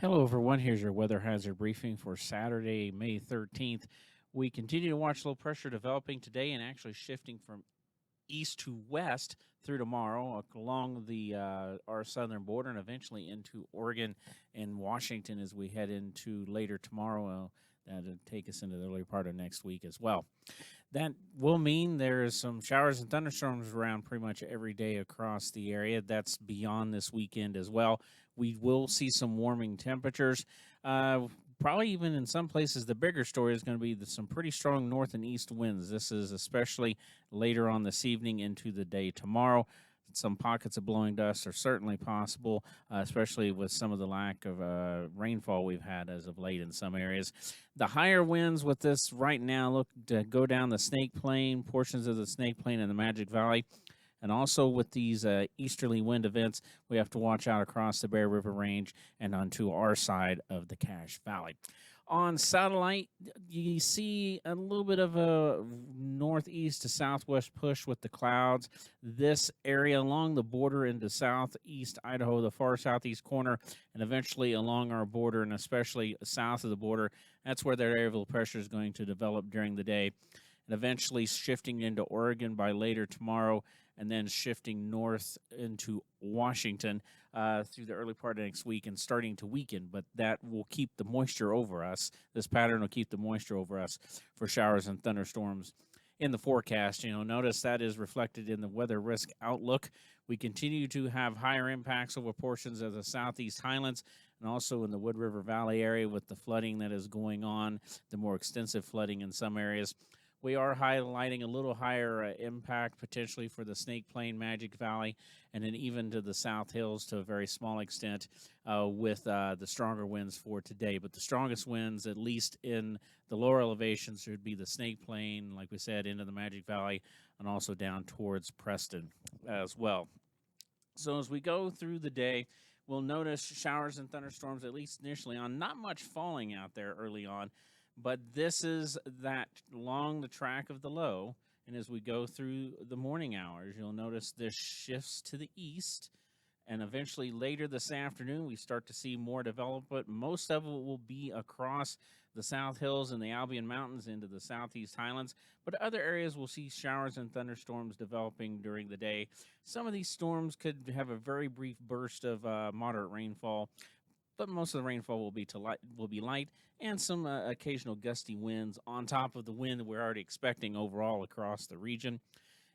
Hello, everyone. Here's your weather hazard briefing for Saturday, May 13th. We continue to watch low pressure developing today and actually shifting from east to west through tomorrow along the our southern border and eventually into Oregon and Washington as we head into later tomorrow. That'll take us into the early part of next week as well. That will mean there's some showers and thunderstorms around pretty much every day across the area. That's beyond this weekend as well. We will see some warming temperatures. Probably even in some places, the bigger story is going to be some pretty strong north and east winds. This is especially later on this evening into the day tomorrow. Some pockets of blowing dust are certainly possible, especially with some of the lack of rainfall we've had as of late in some areas. The higher winds with this right now look to go down the Snake Plain, portions of the Snake Plain and the Magic Valley. And also with these easterly wind events, we have to watch out across the Bear River Range and onto our side of the Cache Valley. On satellite, you see a little bit of a northeast to southwest push with the clouds. This area along the border into southeast Idaho, the far southeast corner, and eventually along our border, and especially south of the border, that's where that area of low pressure is going to develop during the day, and eventually shifting into Oregon by later tomorrow, and then shifting north into Washington through the early part of next week and starting to weaken. But that will keep the moisture over us. This pattern will keep the moisture over us for showers and thunderstorms in the forecast. Notice that is reflected in the weather risk outlook. We continue to have higher impacts over portions of the southeast highlands and also in the Wood River Valley area with the flooding that is going on, the more extensive flooding in some areas. We are highlighting a little higher impact potentially for the Snake Plain, Magic Valley, and then even to the South Hills to a very small extent with the stronger winds for today. But the strongest winds, at least in the lower elevations, should be the Snake Plain, like we said, into the Magic Valley, and also down towards Preston as well. So as we go through the day, we'll notice showers and thunderstorms, at least initially on. Not much falling out there early on. But this is that along the track of the low, and as we go through the morning hours, you'll notice this shifts to the east, and eventually later this afternoon, we start to see more development. Most of it will be across the South Hills and the Albion Mountains into the southeast highlands, but other areas will see showers and thunderstorms developing during the day. Some of these storms could have a very brief burst of moderate rainfall, but most of the rainfall will be light, and some occasional gusty winds on top of the wind that we're already expecting overall across the region.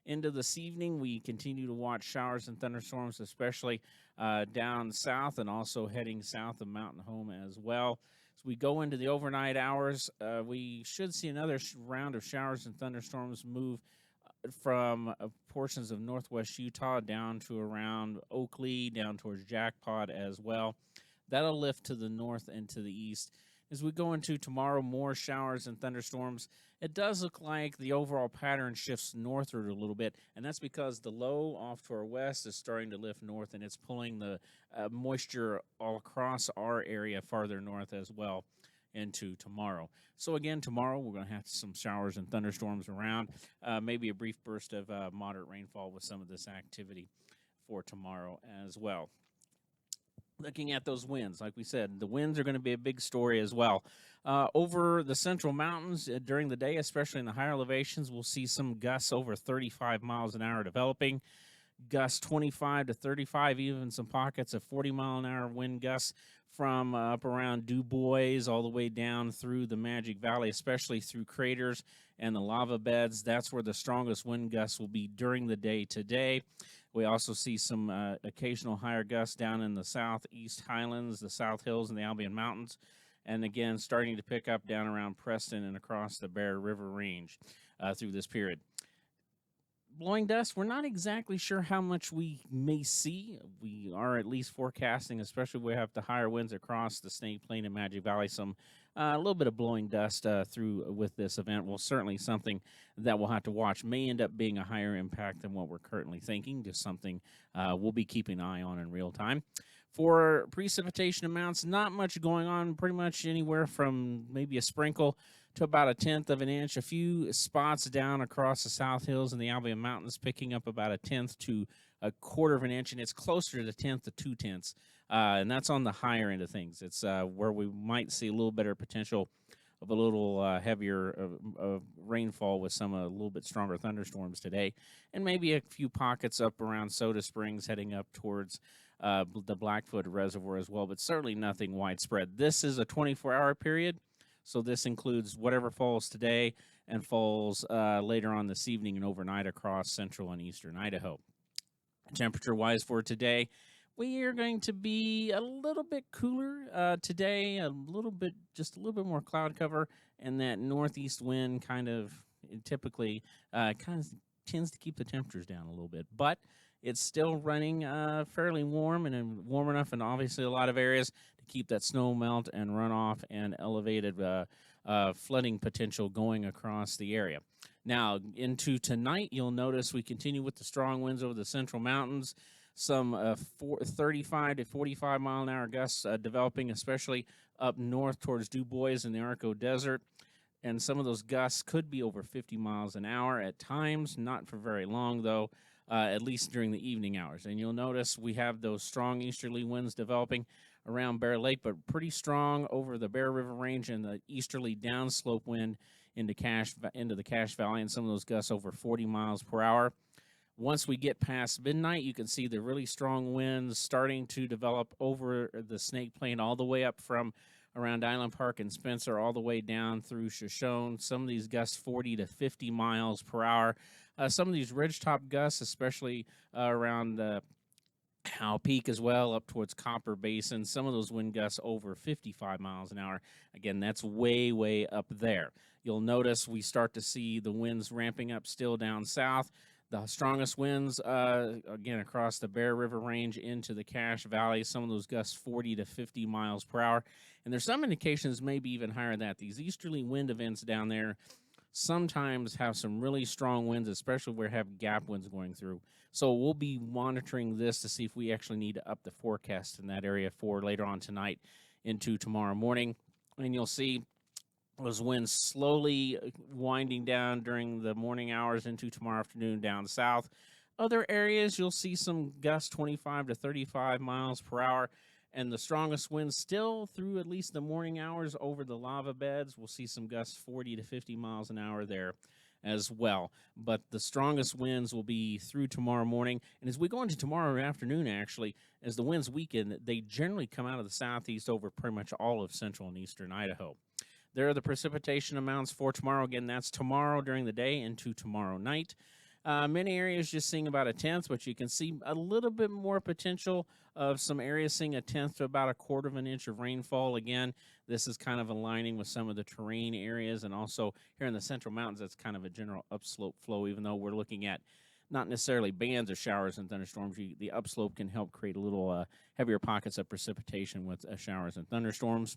Into this evening, we continue to watch showers and thunderstorms, especially down south and also heading south of Mountain Home as well. As we go into the overnight hours, we should see another round of showers and thunderstorms move from portions of northwest Utah down to around Oakley, down towards Jackpot as well. That'll lift to the north and to the east. As we go into tomorrow, more showers and thunderstorms. It does look like the overall pattern shifts northward a little bit, and that's because the low off to our west is starting to lift north, and it's pulling the moisture all across our area farther north as well into tomorrow. So again, tomorrow we're going to have some showers and thunderstorms around, maybe a brief burst of moderate rainfall with some of this activity for tomorrow as well. Looking at those winds, like we said, the winds are going to be a big story as well. Over the central mountains during the day, especially in the higher elevations, we'll see some gusts over 35 miles an hour developing. Gusts 25 to 35, even some pockets of 40-mile-an-hour wind gusts from up around Du Bois all the way down through the Magic Valley, especially through craters and the lava beds. That's where the strongest wind gusts will be during the day today. We also see some occasional higher gusts down in the southeast highlands, the South Hills, and the Albion Mountains. And again, starting to pick up down around Preston and across the Bear River Range through this period. Blowing dust, we're not exactly sure how much we may see. We are at least forecasting, especially we have the higher winds across the Snake Plain and Magic Valley, some a little bit of blowing dust through with this event. Well, certainly something that we'll have to watch. May end up being a higher impact than what we're currently thinking, just something we'll be keeping an eye on in real time. For precipitation amounts, not much going on, pretty much anywhere from maybe a sprinkle to about 1/10 of an inch. A few spots down across the South Hills and the Albion Mountains picking up about 1/10 to 1/4 of an inch, and it's closer to 1/10 to 2/10 and that's on the higher end of things. It's where we might see a little better potential of a little heavier rainfall with some a little bit stronger thunderstorms today, and maybe a few pockets up around Soda Springs heading up towards the Blackfoot Reservoir as well, but certainly nothing widespread. This is a 24-hour period, so this includes whatever falls today and falls later on this evening and overnight across central and eastern Idaho. Temperature-wise for today, we are going to be a little bit cooler today, just a little bit more cloud cover, and that northeast wind typically kind of tends to keep the temperatures down a little bit. But it's still running fairly warm and warm enough in obviously a lot of areas to keep that snow melt and runoff and elevated flooding potential going across the area. Now, into tonight, you'll notice we continue with the strong winds over the central mountains. Some 35 to 45 mile an hour gusts developing, especially up north towards Du Bois in the Arco Desert. And some of those gusts could be over 50 miles an hour at times, not for very long, though, at least during the evening hours. And you'll notice we have those strong easterly winds developing around Bear Lake, but pretty strong over the Bear River Range and the easterly downslope wind into the Cache Valley, and some of those gusts over 40 miles per hour. Once we get past midnight, you can see the really strong winds starting to develop over the Snake Plain all the way up from around Island Park and Spencer all the way down through Shoshone. Some of these gusts 40 to 50 miles per hour. Some of these ridgetop gusts, especially around Howe Peak as well, up towards Copper Basin. Some of those wind gusts over 55 miles an hour. Again, that's way, way up there. You'll notice we start to see the winds ramping up still down south. The strongest winds, again, across the Bear River Range into the Cache Valley, some of those gusts 40 to 50 miles per hour. And there's some indications maybe even higher than that. These easterly wind events down there sometimes have some really strong winds, especially where we have gap winds going through. So we'll be monitoring this to see if we actually need to up the forecast in that area for later on tonight into tomorrow morning. And you'll see those winds slowly winding down during the morning hours into tomorrow afternoon down south. Other areas, you'll see some gusts 25 to 35 miles per hour. And the strongest winds still through at least the morning hours over the lava beds. We'll see some gusts 40 to 50 miles an hour there as well. But the strongest winds will be through tomorrow morning. And as we go into tomorrow afternoon, actually, as the winds weaken, they generally come out of the southeast over pretty much all of central and eastern Idaho. There are the precipitation amounts for tomorrow. Again, that's tomorrow during the day into tomorrow night. Many areas just seeing about a tenth, but you can see a little bit more potential of some areas seeing a tenth to about a quarter of an inch of rainfall. Again, this is kind of aligning with some of the terrain areas, and also here in the central mountains, that's kind of a general upslope flow, even though we're looking at not necessarily bands of showers and thunderstorms. The upslope can help create a little heavier pockets of precipitation with showers and thunderstorms.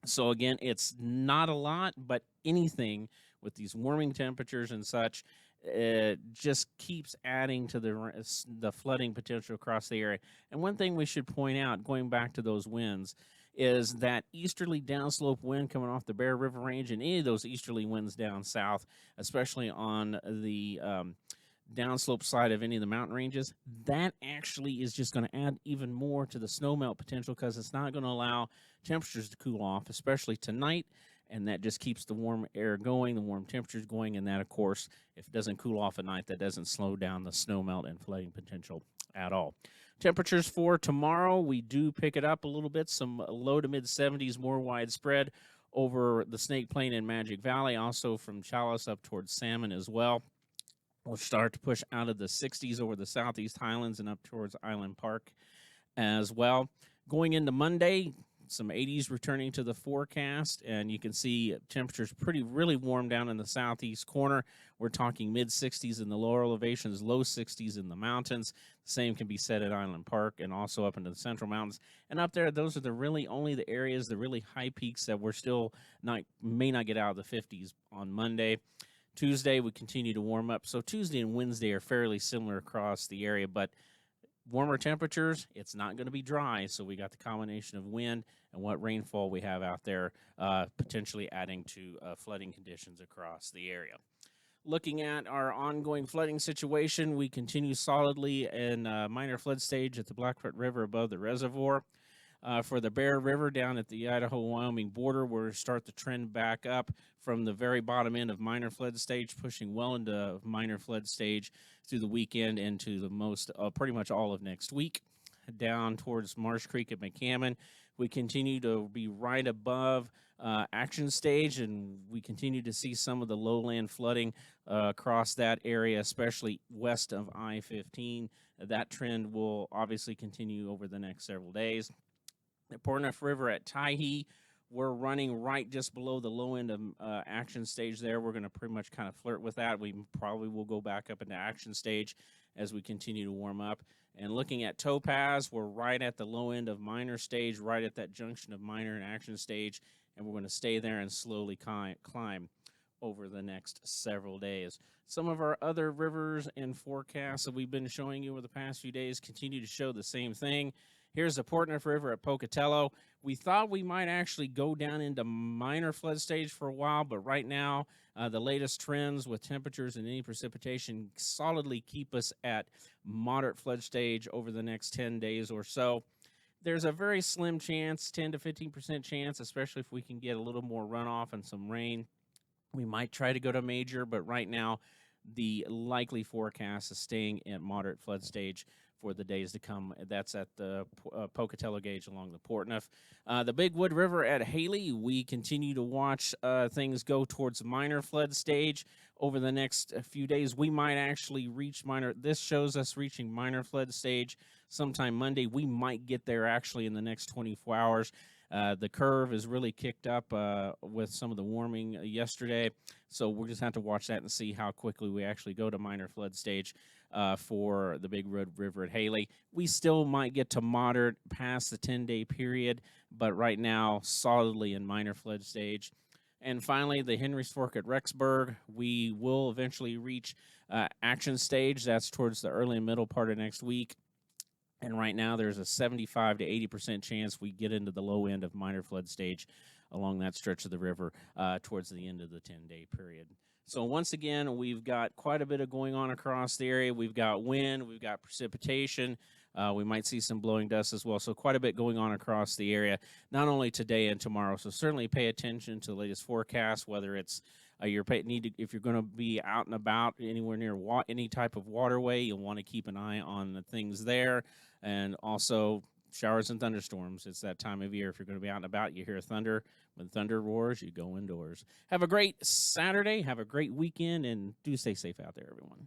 So again, it's not a lot, but anything with these warming temperatures and such, it just keeps adding to the flooding potential across the area. And one thing we should point out, going back to those winds, is that easterly downslope wind coming off the Bear River Range, and any of those easterly winds down south, especially on the downslope side of any of the mountain ranges, that actually is just going to add even more to the snowmelt potential, because it's not going to allow temperatures to cool off, especially tonight, and that just keeps the warm air going, the warm temperatures going, and that, of course, if it doesn't cool off at night, that doesn't slow down the snowmelt and flooding potential at all. Temperatures for tomorrow, we do pick it up a little bit, some low to mid-70s, more widespread over the Snake Plain and Magic Valley, also from Chalice up towards Salmon as well. We'll start to push out of the 60s over the southeast highlands and up towards Island Park as well. Going into Monday, some 80s returning to the forecast, and you can see temperatures really warm down in the southeast corner. We're talking mid-60s in the lower elevations, low 60s in the mountains. The same can be said at Island Park and also up into the central mountains. And up there, those are only the areas, the really high peaks that we're still may not get out of the 50s on Monday. Tuesday, we continue to warm up. So Tuesday and Wednesday are fairly similar across the area, but warmer temperatures, it's not going to be dry. So we got the combination of wind and what rainfall we have out there, potentially adding to flooding conditions across the area. Looking at our ongoing flooding situation, we continue solidly in minor flood stage at the Blackfoot River above the reservoir. For the Bear River down at the Idaho-Wyoming border, we're start the trend back up from the very bottom end of minor flood stage, pushing well into minor flood stage through the weekend into the pretty much all of next week. Down towards Marsh Creek at McCammon, we continue to be right above action stage, and we continue to see some of the lowland flooding across that area, especially west of I-15. That trend will obviously continue over the next several days. The Portneuf River at Tyhee, we're running right just below the low end of action stage there. We're going to pretty much kind of flirt with that. We probably will go back up into action stage as we continue to warm up. And looking at Topaz, we're right at the low end of minor stage, right at that junction of minor and action stage, and we're going to stay there and slowly climb over the next several days. Some of our other rivers and forecasts that we've been showing you over the past few days continue to show the same thing. Here's the Portneuf River at Pocatello. We thought we might actually go down into minor flood stage for a while, but right now, the latest trends with temperatures and any precipitation solidly keep us at moderate flood stage over the next 10 days or so. There's a very slim chance, 10 to 15% chance, especially if we can get a little more runoff and some rain. We might try to go to major, but right now, the likely forecast is staying at moderate flood stage for the days to come. That's at the Pocatello gauge along the Portneuf. The Big Wood River at Haley, we continue to watch things go towards minor flood stage. Over the next few days, we might actually reach minor. This shows us reaching minor flood stage sometime Monday. We might get there actually in the next 24 hours. The curve is really kicked up with some of the warming yesterday, so we'll just have to watch that and see how quickly we actually go to minor flood stage for the Big Wood River at Haley. We still might get to moderate past the 10-day period, but right now solidly in minor flood stage. And finally, the Henry's Fork at Rexburg, we will eventually reach action stage. That's towards the early and middle part of next week. And right now, there's a 75 to 80% chance we get into the low end of minor flood stage along that stretch of the river towards the end of the 10-day period. So once again, we've got quite a bit of going on across the area. We've got wind, we've got precipitation. We might see some blowing dust as well. So quite a bit going on across the area, not only today and tomorrow. So certainly pay attention to the latest forecast, whether it's if you're going to be out and about anywhere near any type of waterway, you'll want to keep an eye on the things there. And also showers and thunderstorms. It's that time of year. If you're going to be out and about, you hear thunder. When thunder roars, you go indoors. Have a great Saturday. Have a great weekend, and do stay safe out there, everyone.